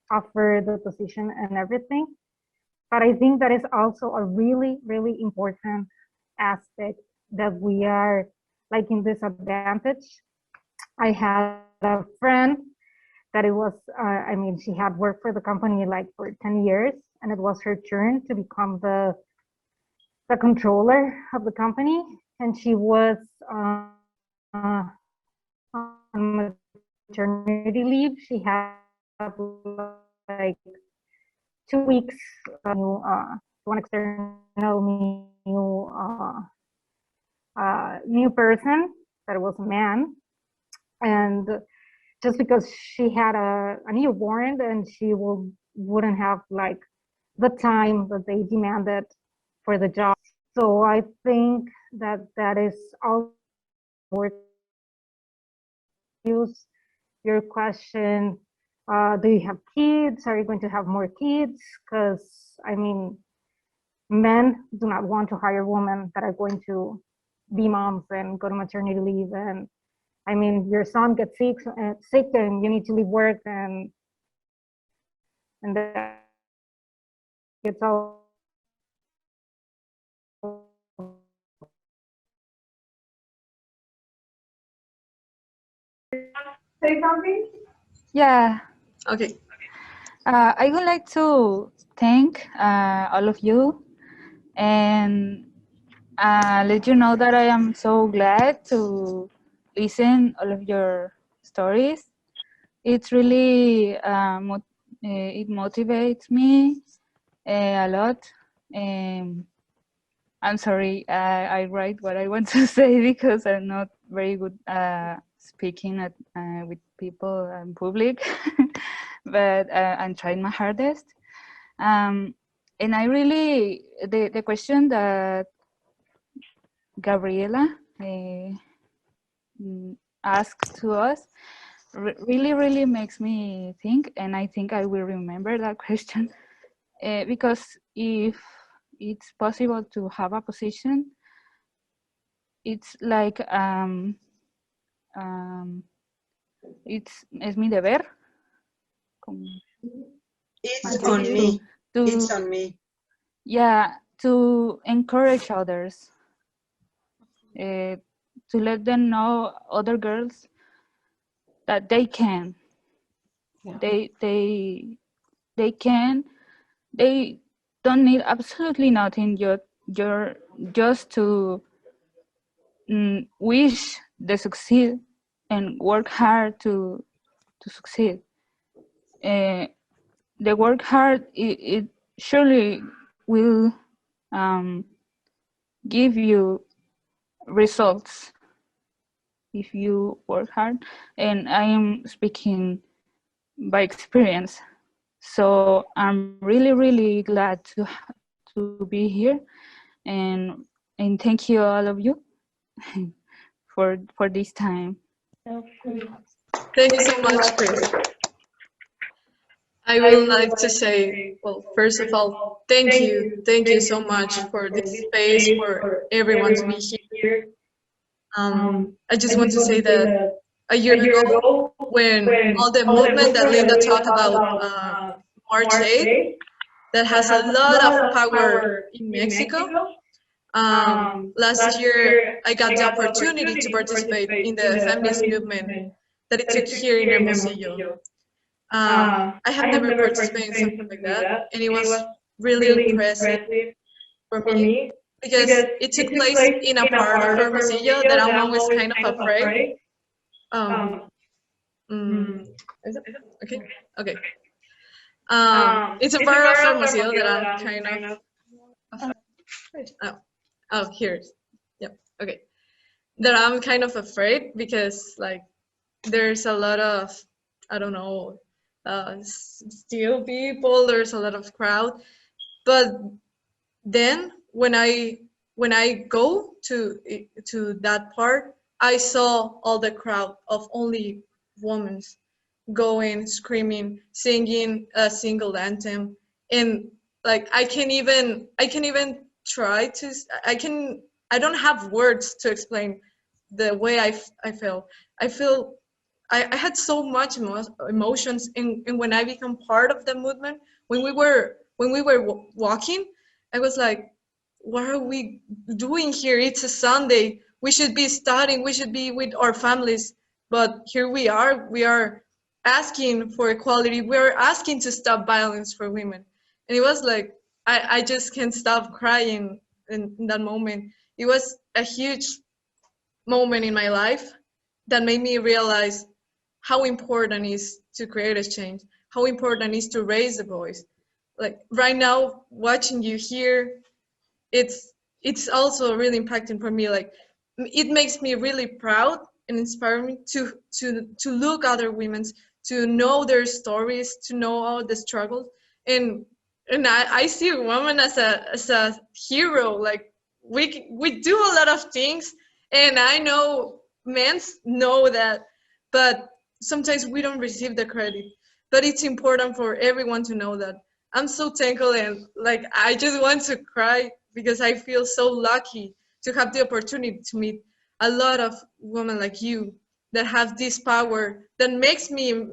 offered the position and everything. But I think that is also a really, really important aspect that we are like in disadvantage. I had a friend that it was, she had worked for the company like for 10 years, and it was her turn to become the controller of the company. And she was on maternity leave. She had like 2 weeks one external new person that was a man, and just because she had a newborn, and she wouldn't have like the time that they demanded for the job. So I think that is all important. Use your question, do you have kids? Are you going to have more kids? Because men do not want to hire women that are going to be moms and go to maternity leave. And your son gets sick and you need to leave work, and that it's all. Say something? Yeah. Okay. I would like to thank all of you and let you know that I am so glad to listen all of your stories. It's really it motivates me a lot. I'm sorry, I write what I want to say because I'm not very good speaking with people in public, but I'm trying my hardest. And I really, the question that Gabriela asked to us really makes me think, and I think I will remember that question because if it's possible to have a position, it's like es mi deber. It's on me. It's on me. Yeah, to encourage others, to let them know, other girls, that they can. Yeah. They can. They don't need absolutely nothing. You're just to wish they succeed and work hard to succeed. The work hard, it surely will give you results if you work hard, and I am speaking by experience. So I'm really glad to be here, and thank you all of you for this time. Thank you so much, Chris. I would like to say, well, first of all, thank you so much for this space, for everyone to be here. I just want to say that a year ago, when all the movement that Lynda talked about, March 8th, that has a lot of power in Mexico. Last year, I got the opportunity to participate in the feminist movement that it took here in Hermosillo. I have never participated in something like that, and it was really impressive for me because it took place in a part of Hermosillo that I'm always kind of afraid. Is it? Okay. Okay. It's a part of Hermosillo that I'm kind of afraid. Oh, here. Yep. Okay. That I'm kind of afraid because like there's a lot of, I don't know, still people. There's a lot of crowd, but then when I go to that part, I saw all the crowd of only women going, screaming, singing a single anthem, and like I can even try to, I don't have words to explain the way I felt. I had so much emotions, and when I become part of the movement, when we were walking, I was like, what are we doing here? It's a Sunday. We should be studying. We should be with our families. But here we are asking for equality. We're asking to stop violence for women. And it was like, I just can't stop crying in that moment. It was a huge moment in my life that made me realize how important it is to create a change, how important it is to raise the voice. Like right now, watching you here, it's also really impacting for me. Like it makes me really proud and inspire me to look other women's, to know their stories, to know all the struggles, and I see a woman as a hero. Like we do a lot of things, and I know men know that, but sometimes we don't receive the credit. But it's important for everyone to know that. I'm so thankful, and like I just want to cry because I feel so lucky to have the opportunity to meet a lot of women like you that have this power that makes me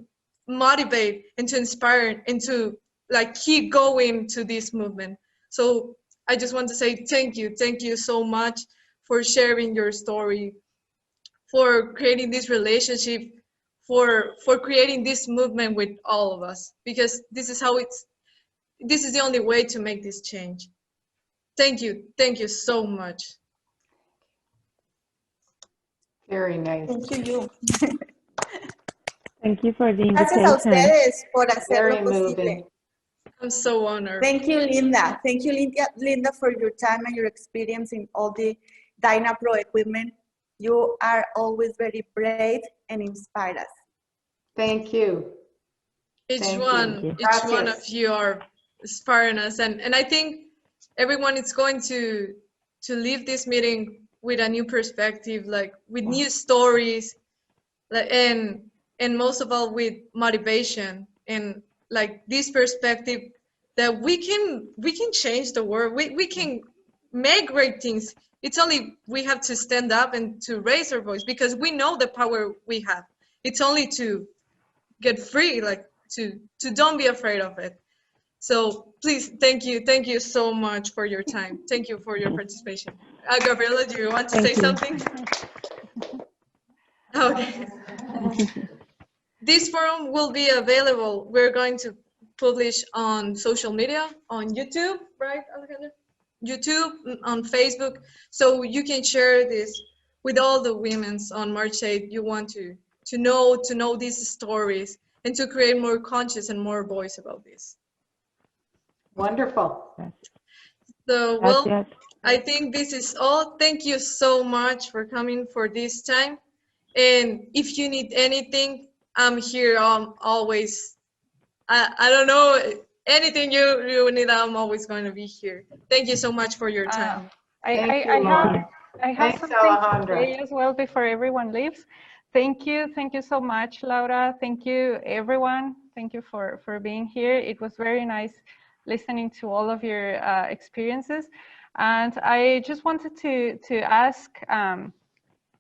motivate and to inspire and to like keep going to this movement. So I just want to say thank you so much for sharing your story, for creating this relationship, for creating this movement with all of us, because this is the only way to make this change. Thank you so much. Very nice. Thank you. Thank you for the Gracias invitation. a ustedes por hacerlo Very posible. moving. I'm so honored. Thank you, Lynda. Thank you, Lynda, for your time and your experience in all the Dynapro equipment. You are always very brave and inspire us. Thank you. Each one of you are inspiring us, and I think everyone is going to leave this meeting with a new perspective, like with new stories, like, and most of all with motivation and like this perspective that we can change the world. We can make great things. It's only we have to stand up and to raise our voice, because we know the power we have. It's only to get free, like to don't be afraid of it. So please, thank you so much for your time. Thank you for your participation. Gabriela, do you want to say something? Okay. This forum will be available. We're going to publish on social media, on YouTube, right, Alejandra? YouTube, on Facebook, so you can share this with all the women on March 8th. You want to know these stories and to create more conscious and more voice about this. Wonderful. So, well, I think this is all. Thank you so much for coming for this time. And if you need anything, I'm here. Always. I don't know, anything you need, I'm always going to be here. Thank you so much for your time. I have something to say as well before everyone leaves. Thank you so much, Laura. Thank you, everyone. Thank you for being here. It was very nice listening to all of your experiences. And I just wanted to ask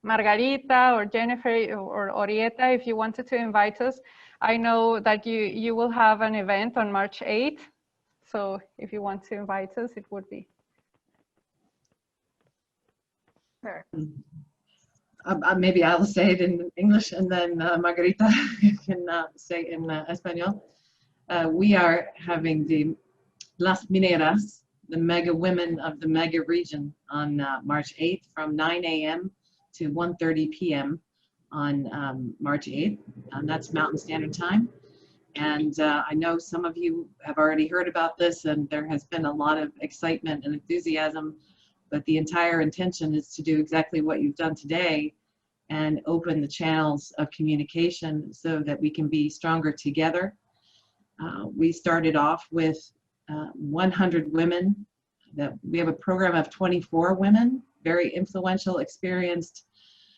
Margarita or Jennifer or Orietta, if you wanted to invite us. I know that you will have an event on March 8th. So if you want to invite us, it would be. Sure. Maybe I'll say it in English and then Margarita can say in Espanol. We are having the Las Mineras, the mega women of the mega region, on March 8th from 9 a.m. to 1:30 p.m. on March 8th. That's Mountain Standard Time. And I know some of you have already heard about this, and there has been a lot of excitement and enthusiasm, but the entire intention is to do exactly what you've done today and open the channels of communication so that we can be stronger together. We started off with 100 women. We have a program of 24 women, very influential, experienced,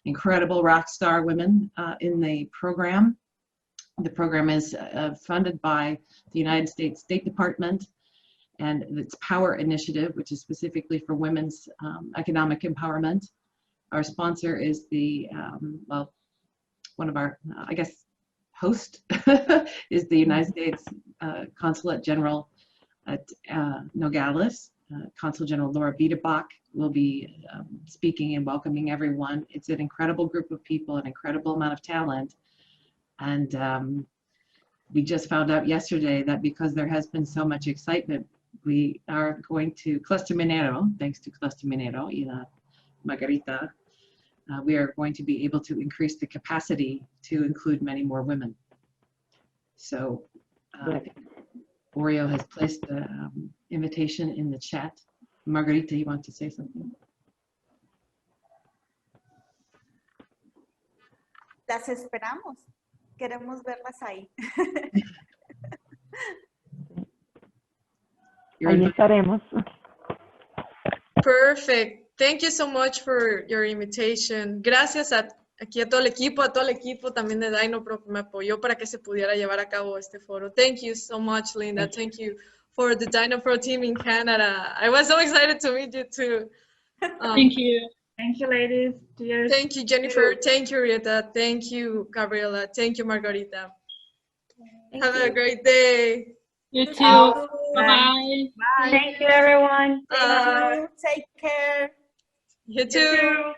incredible rock star women in the program. The program is funded by the United States State Department and its Power Initiative, which is specifically for women's economic empowerment. Our sponsor is the, well, one of our, I guess, host is the United States Consulate General at Nogales. Consul General Laura Biederbach will be speaking and welcoming everyone. It's an incredible group of people, an incredible amount of talent. And we just found out yesterday that because there has been so much excitement, we are going to Clúster Minero, thanks to Clúster Minero y Margarita, we are going to be able to increase the capacity to include many more women. So Oreo has placed the invitation in the chat. Margarita, you want to say something? Las esperamos. Queremos verlas ahí. Ahí estaremos. Perfect. Thank you so much for your invitation. Gracias aquí a todo el equipo también de Dynapro que me apoyó para que se pudiera llevar a cabo este foro. Thank you so much, Lynda. Thank you for the Dynapro team in Canada. I was so excited to meet you too. Thank you. Thank you, ladies. Cheers. Thank you, Jennifer. Thank you, Orietta. Thank you, Gabriela. Thank you, Margarita. Have a great day. You too. Bye-bye. Thank you, everyone. Thank you. Take care. You too.